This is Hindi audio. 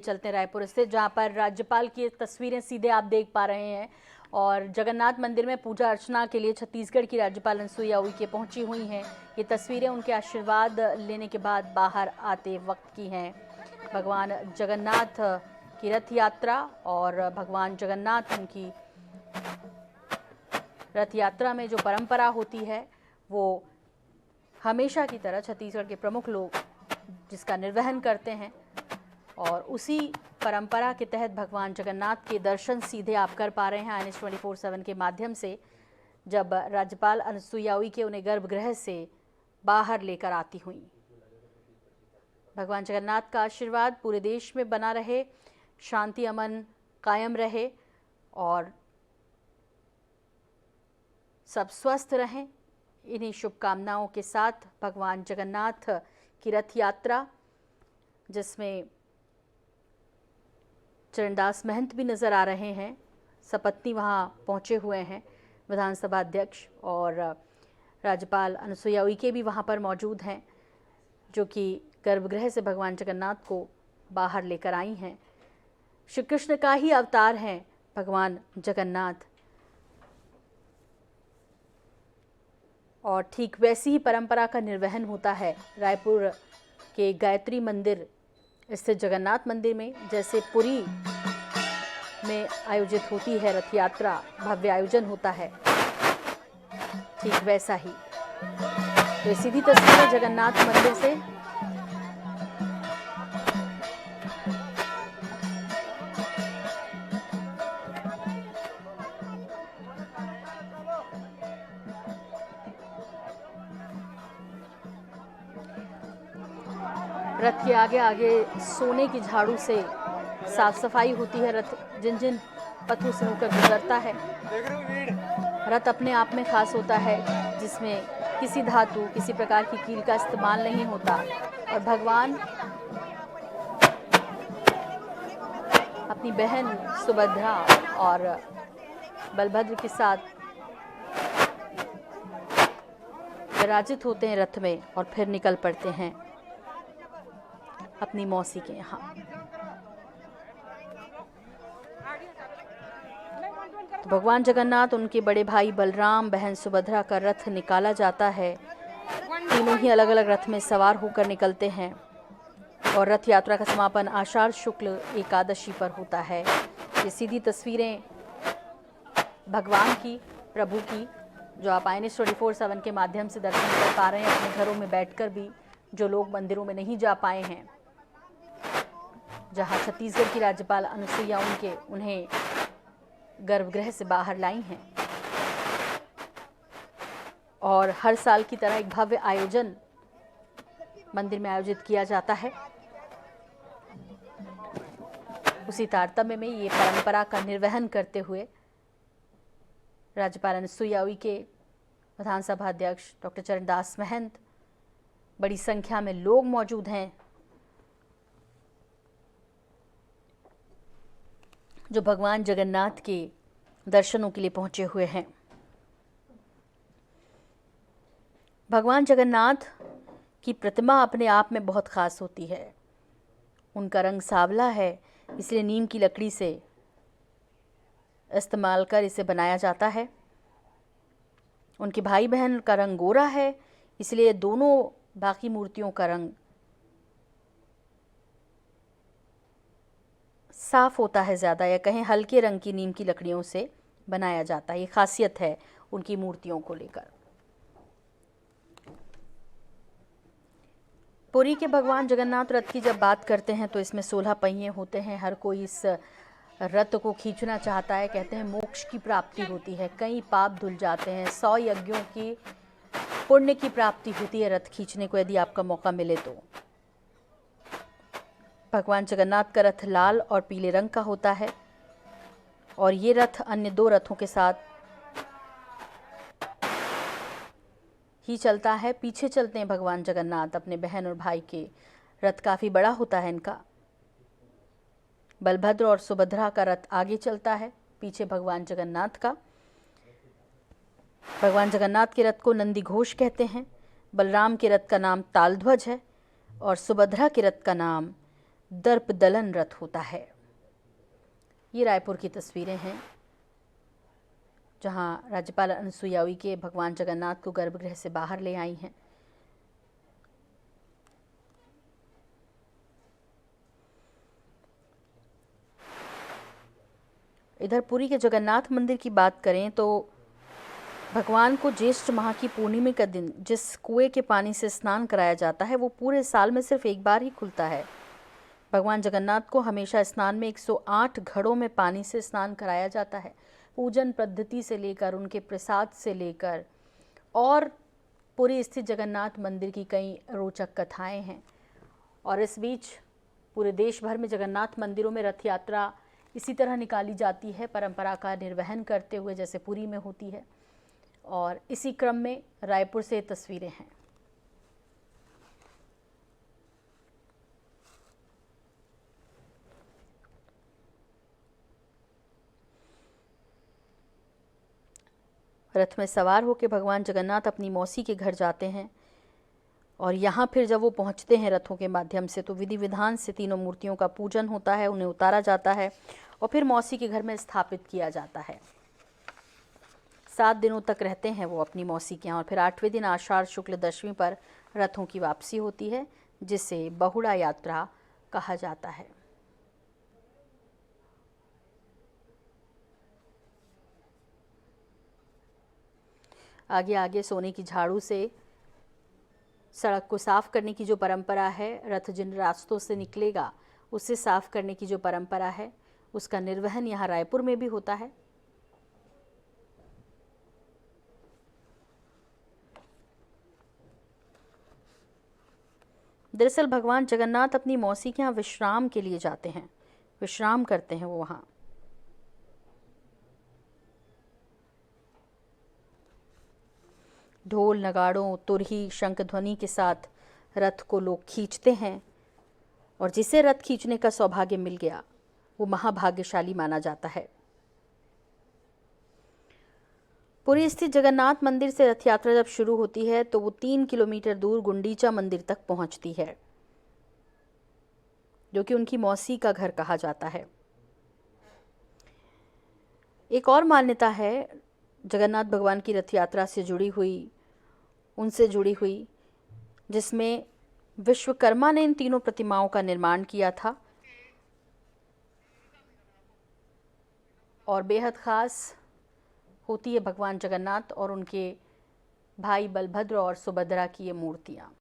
चलते हैं रायपुर स्थित, जहां पर राज्यपाल की तस्वीरें सीधे आप देख पा रहे हैं और जगन्नाथ मंदिर में पूजा अर्चना के लिए छत्तीसगढ़ की राज्यपाल अनुसुईया उइके पहुंची हुई हैं। ये तस्वीरें उनके आशीर्वाद लेने के बाद बाहर आते वक्त की हैं। भगवान जगन्नाथ की रथ यात्रा और भगवान जगन्नाथ उनकी रथ यात्रा में जो परंपरा होती है वो हमेशा की तरह छत्तीसगढ़ के प्रमुख लोग जिसका निर्वहन करते हैं और उसी परंपरा के तहत भगवान जगन्नाथ के दर्शन सीधे आप कर पा रहे हैं INS 24/7 के माध्यम से, जब राज्यपाल अनुसुईया उइके उन्हें गर्भगृह से बाहर लेकर आती हुई। भगवान जगन्नाथ का आशीर्वाद पूरे देश में बना रहे, शांति अमन कायम रहे और सब स्वस्थ रहें। इन्हीं शुभकामनाओं के साथ भगवान जगन्नाथ की रथ यात्रा, जिसमें चरणदास महंत भी नज़र आ रहे हैं, सपत्नी वहां पहुंचे हुए हैं, विधानसभा अध्यक्ष और राज्यपाल अनुसुईया उइके भी वहां पर मौजूद हैं, जो कि गर्भगृह से भगवान जगन्नाथ को बाहर लेकर आई हैं। श्री कृष्ण का ही अवतार हैं भगवान जगन्नाथ और ठीक वैसी ही परंपरा का निर्वहन होता है रायपुर के गायत्री मंदिर स्थित जगन्नाथ मंदिर में। जैसे पुरी में आयोजित होती है रथ यात्रा, भव्य आयोजन होता है, ठीक वैसा ही। तो सीधी तस्वीर है जगन्नाथ मंदिर से। रथ के आगे आगे सोने की झाड़ू से साफ सफाई होती है। रथ जिन जिन पथों से होकर गुजरता है, रथ अपने आप में खास होता है, जिसमें किसी धातु किसी प्रकार की कील का इस्तेमाल नहीं होता और भगवान अपनी बहन सुभद्रा और बलभद्र के साथ विराजित होते हैं रथ में और फिर निकल पड़ते हैं अपनी मौसी के यहाँ। तो भगवान जगन्नाथ, उनके बड़े भाई बलराम, बहन सुभद्रा का रथ निकाला जाता है। तीनों ही अलग अलग रथ में सवार होकर निकलते हैं और रथ यात्रा का समापन आषाढ़ शुक्ल एकादशी पर होता है। ये सीधी तस्वीरें भगवान की, प्रभु की, जो आप INS 24/7 के माध्यम से दर्शन कर पा रहे हैं अपने घरों में बैठकर भी, जो लोग मंदिरों में नहीं जा पाए हैं, जहां छत्तीसगढ़ की राज्यपाल अनुसुईया उइके उन्हें गर्भगृह से बाहर लाई हैं और हर साल की तरह एक भव्य आयोजन मंदिर में आयोजित किया जाता है। उसी तारतम्य में ये परंपरा का निर्वहन करते हुए राज्यपाल अनुसुईया उइके, विधानसभा अध्यक्ष डॉक्टर चरणदास महंत, बड़ी संख्या में लोग मौजूद हैं जो भगवान जगन्नाथ के दर्शनों के लिए पहुंचे हुए हैं। भगवान जगन्नाथ की प्रतिमा अपने आप में बहुत खास होती है। उनका रंग सांवला है, इसलिए नीम की लकड़ी से इस्तेमाल कर इसे बनाया जाता है। उनके भाई बहन का रंग गोरा है, इसलिए दोनों बाकी मूर्तियों का रंग साफ होता है ज़्यादा, या कहें हल्के रंग की नीम की लकड़ियों से बनाया जाता है। ये खासियत है उनकी मूर्तियों को लेकर। पुरी के भगवान जगन्नाथ रथ की जब बात करते हैं तो इसमें 16 पहिए होते हैं। हर कोई इस रथ को खींचना चाहता है। कहते हैं मोक्ष की प्राप्ति होती है, कई पाप धुल जाते हैं, 100 यज्ञों की पुण्य की प्राप्ति होती है रथ खींचने को, यदि आपका मौका मिले तो। भगवान जगन्नाथ का रथ लाल और पीले रंग का होता है और ये रथ अन्य 2 रथों के साथ ही चलता है। पीछे चलते हैं भगवान जगन्नाथ अपने बहन और भाई के। रथ काफ़ी बड़ा होता है इनका। बलभद्र और सुभद्रा का रथ आगे चलता है, पीछे भगवान जगन्नाथ का। भगवान जगन्नाथ के रथ को नंदी घोष कहते हैं। बलराम के रथ का नाम तालध्वज है और सुभद्रा के रथ का नाम दर्प दलन रथ होता है। ये रायपुर की तस्वीरें हैं जहां राज्यपाल अनुसुईया उइके भगवान जगन्नाथ को गर्भगृह से बाहर ले आई हैं। इधर पुरी के जगन्नाथ मंदिर की बात करें तो भगवान को ज्येष्ठ माह की पूर्णिमा का दिन जिस कुएं के पानी से स्नान कराया जाता है वो पूरे साल में सिर्फ एक बार ही खुलता है। भगवान जगन्नाथ को हमेशा स्नान में 108 घड़ों में पानी से स्नान कराया जाता है। पूजन पद्धति से लेकर उनके प्रसाद से लेकर और पुरी स्थित जगन्नाथ मंदिर की कई रोचक कथाएं हैं। और इस बीच पूरे देश भर में जगन्नाथ मंदिरों में रथ यात्रा इसी तरह निकाली जाती है, परंपरा का निर्वहन करते हुए जैसे पुरी में होती है। और इसी क्रम में रायपुर से तस्वीरें हैं। रथ में सवार होकर भगवान जगन्नाथ अपनी मौसी के घर जाते हैं और यहाँ फिर जब वो पहुँचते हैं रथों के माध्यम से तो विधि विधान से तीनों मूर्तियों का पूजन होता है, उन्हें उतारा जाता है और फिर मौसी के घर में स्थापित किया जाता है। 7 दिनों तक रहते हैं वो अपनी मौसी के यहाँ और फिर 8वें दिन आषाढ़ शुक्ल दशमी पर रथों की वापसी होती है, जिसे बहुड़ा यात्रा कहा जाता है। आगे आगे सोने की झाड़ू से सड़क को साफ करने की जो परंपरा है, रथ जिन रास्तों से निकलेगा उसे साफ करने की जो परंपरा है, उसका निर्वहन यहाँ रायपुर में भी होता है। दरअसल भगवान जगन्नाथ अपनी मौसी के यहाँ विश्राम के लिए जाते हैं, विश्राम करते हैं वो वहाँ। ढोल नगाड़ों तुरही शंख ध्वनि के साथ रथ को लोग खींचते हैं और जिसे रथ खींचने का सौभाग्य मिल गया वो महाभाग्यशाली माना जाता है। पुरी स्थित जगन्नाथ मंदिर से रथ यात्रा जब शुरू होती है तो वो 3 किलोमीटर दूर गुंडीचा मंदिर तक पहुंचती है, जो कि उनकी मौसी का घर कहा जाता है। एक और मान्यता है जगन्नाथ भगवान की रथ यात्रा से जुड़ी हुई, उनसे जुड़ी हुई, जिसमें विश्वकर्मा ने इन तीनों प्रतिमाओं का निर्माण किया था और बेहद ख़ास होती है भगवान जगन्नाथ और उनके भाई बलभद्र और सुभद्रा की ये मूर्तियाँ।